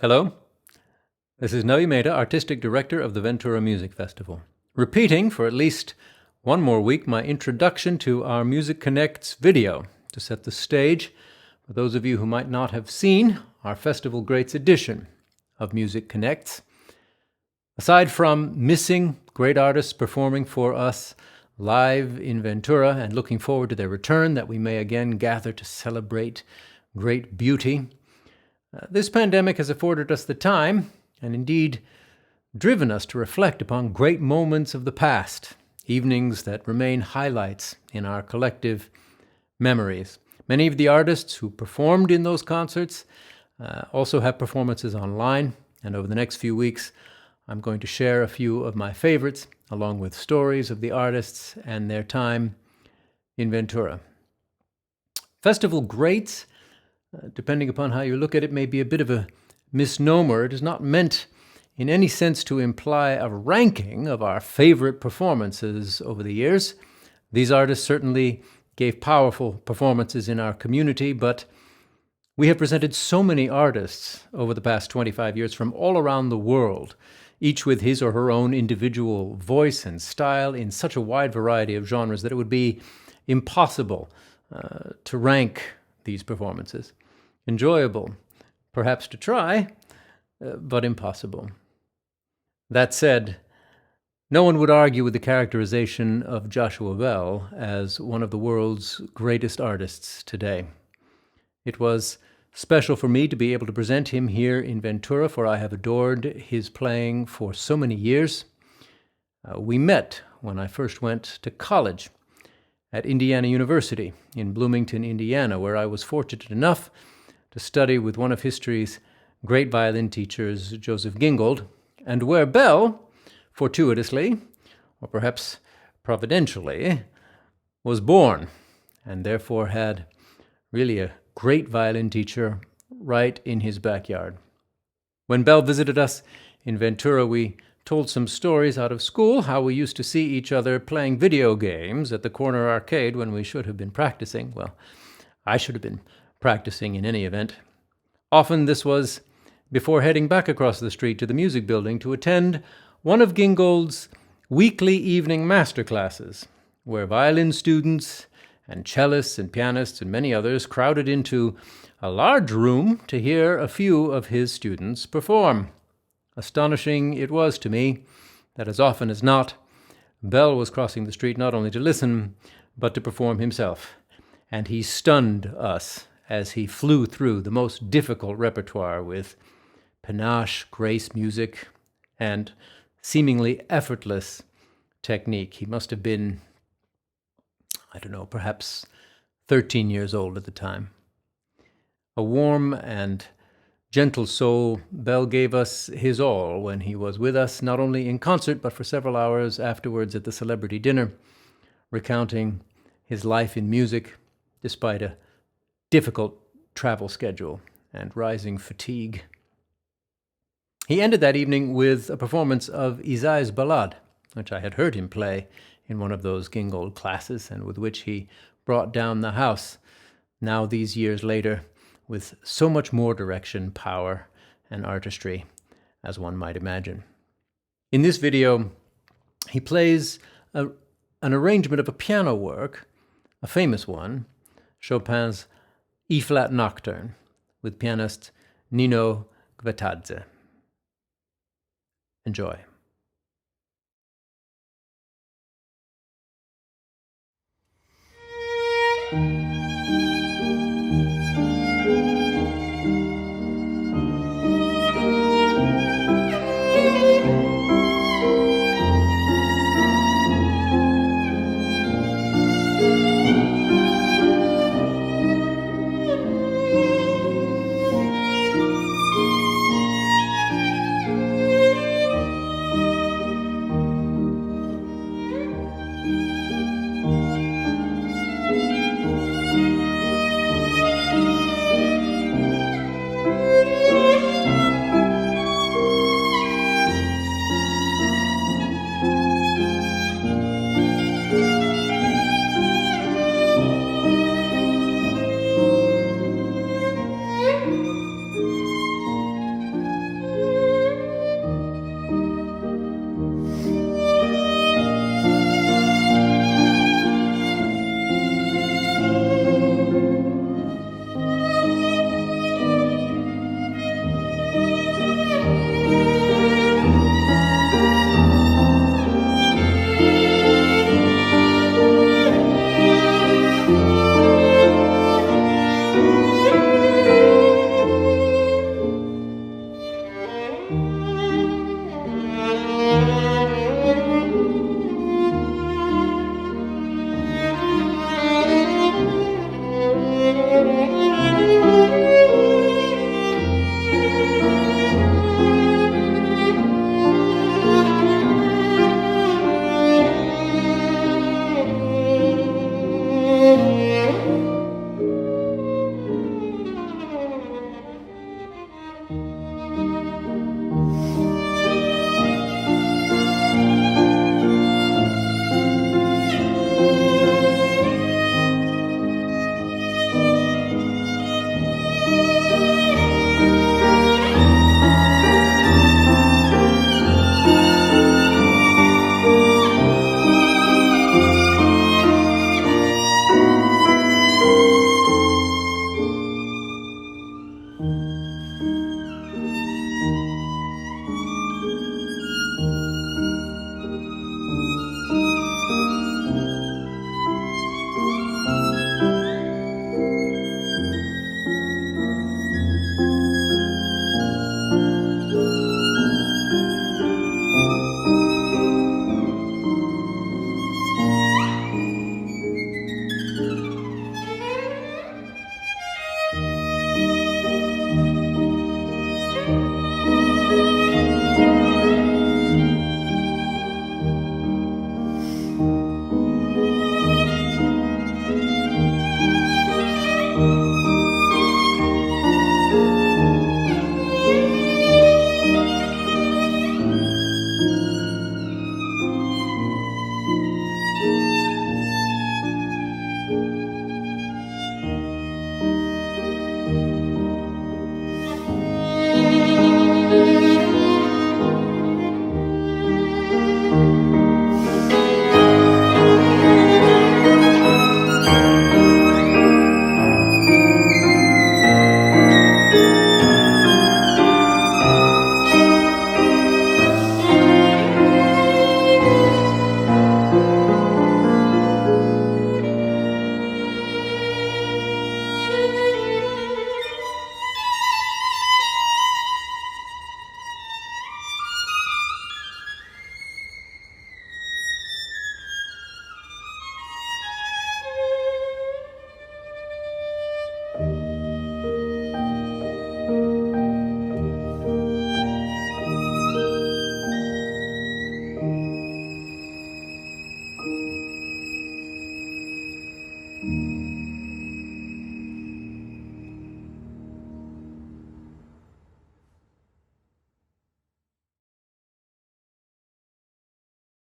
Hello, this is Nuvi Mehta, Artistic Director of the Ventura Music Festival. Repeating for at least one more week my introduction to our Music Connects video to set the stage for those of you who might not have seen our Festival Greats edition of Music Connects. Aside from missing great artists performing for us live in Ventura and looking forward to their return, that we may again gather to celebrate great beauty, this pandemic has afforded us the time, and indeed driven us to reflect upon great moments of the past, evenings that remain highlights in our collective memories. Many of the artists who performed in those concerts also have performances online, and over the next few weeks, I'm going to share a few of my favorites, along with stories of the artists and their time in Ventura. Festival Greats, depending upon how you look at it, may be a bit of a misnomer. It is not meant in any sense to imply a ranking of our favorite performances over the years. These artists certainly gave powerful performances in our community, but we have presented so many artists over the past 25 years from all around the world, each with his or her own individual voice and style in such a wide variety of genres that it would be impossible to rank these performances. Enjoyable, perhaps to try, but impossible. That said, no one would argue with the characterization of Joshua Bell as one of the world's greatest artists today. It was special for me to be able to present him here in Ventura, for I have adored his playing for so many years. We met when I first went to college at Indiana University in Bloomington, Indiana, where I was fortunate enough to study with one of history's great violin teachers, Joseph Gingold, and where Bell, fortuitously, or perhaps providentially, was born, and therefore had really a great violin teacher right in his backyard. When Bell visited us in Ventura, we told some stories out of school, how we used to see each other playing video games at the corner arcade when we should have been practicing. Well, I should have been practicing in any event. Often this was before heading back across the street to the music building to attend one of Gingold's weekly evening master classes, where violin students and cellists and pianists and many others crowded into a large room to hear a few of his students perform. Astonishing it was to me that as often as not, Bell was crossing the street not only to listen, but to perform himself, and he stunned us as he flew through the most difficult repertoire with panache, grace, music, and seemingly effortless technique. He must have been, perhaps 13 years old at the time. A warm and gentle soul, Bell gave us his all when he was with us, not only in concert, but for several hours afterwards at the celebrity dinner, recounting his life in music despite a difficult travel schedule and rising fatigue. He ended that evening with a performance of Isai's Ballade, which I had heard him play in one of those Gingold classes, and with which he brought down the house, now these years later, with so much more direction, power, and artistry, as one might imagine. In this video, he plays an arrangement of a piano work, a famous one, Chopin's E-flat Nocturne, with pianist Nino Gvetadze. Enjoy.